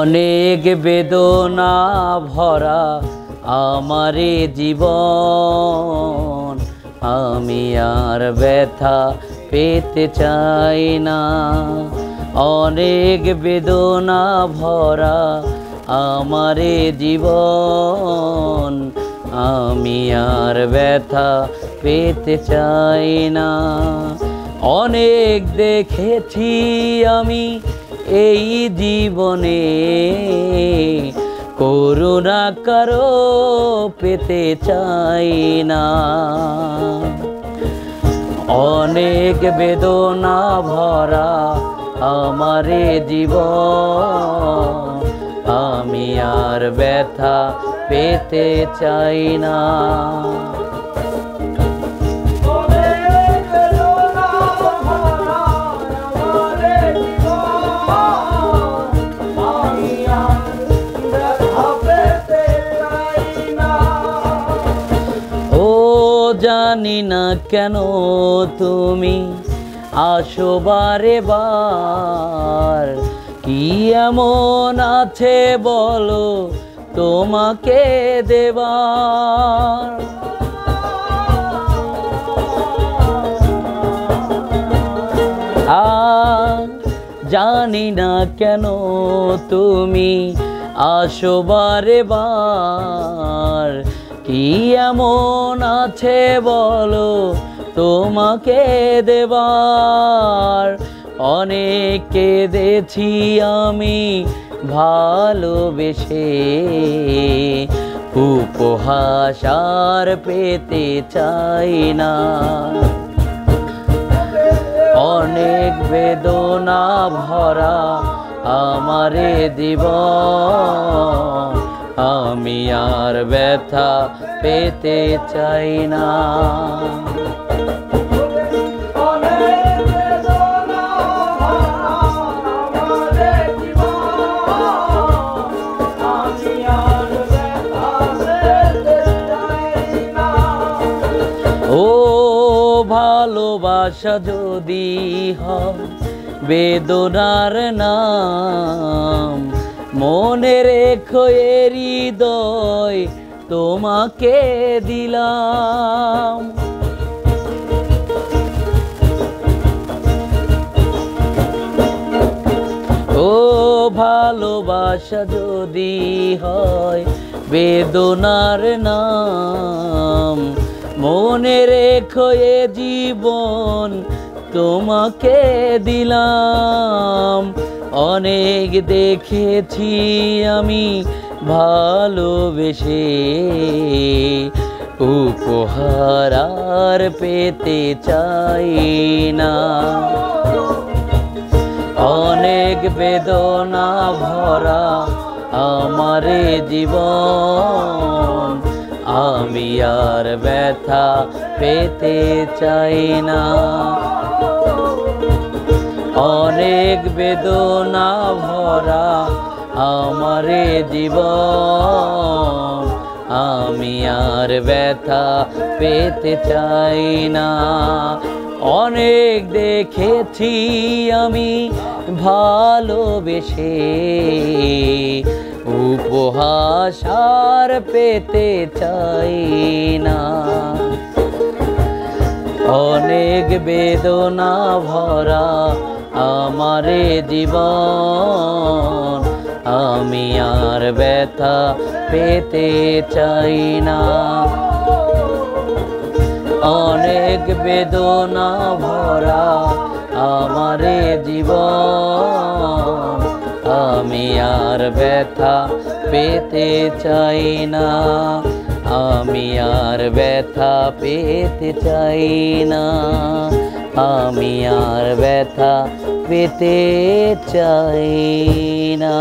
অনেক বেদনা ভরা আমারে জীবন, আমি আর ব্যথা পেতে চাই না। অনেক বেদনা ভরা আমারে জীবন, আমি আর ব্যথা পেতে চাই না। অনেক দেখেছি আমি এই জীবনে, করুণা কারো পেতে চাই না। অনেক বেদনা ভরা আমারে জীবন, আমি আর ব্যথা পেতে চাই না। জানি না কেন তুমি আসো বারে বার, কি এমন আছে বলো তোমাকে দেবার। জানি না কেন তুমি আসো বারে বার, কি এমন আছে বলো তোমাকে দেবার। অনেক কেঁদেছি আমি ভালোবেসে, উপহাস আর পেতে চাই না। অনেক বেদনা ভরা আমারে জীবন, আমি আর ব্যথা পেতে চাই না। ও ভালোবাসা যদি হয় বেদনার নাম, মনে রেখো এ হৃদয় তোমাকে দিলাম। ও ভালোবাসা যদি হয় বেদনার নাম, মনে রেখো এ জীবন তোমাকে দিলাম। অনেক দেখেছি আমি ভালোবেসে, উপহার আর পেতে চাই না। অনেক বেদনা ভরা আমারে জীবন, আমি আর ব্যথা পেতে চাই না। অনেক বেদনা ভরা আমারে জীবন, আমি আর ব্যথা পেতে চাই না। অনেক দেখেছি আমি ভালোবেসে, উপহাস আর পেতে চাই না। অনেক বেদনা ভরা আমারে জীবন, আমি আর ব্যথা পেতে চাই না। অনেক বেদনা ভরা আমারে জীবন, আমি আর ব্যথা পেতে চাই না। আমি আর ব্যথা পেতে চাই না। আমি আর ব্যথা পেতে চাই না।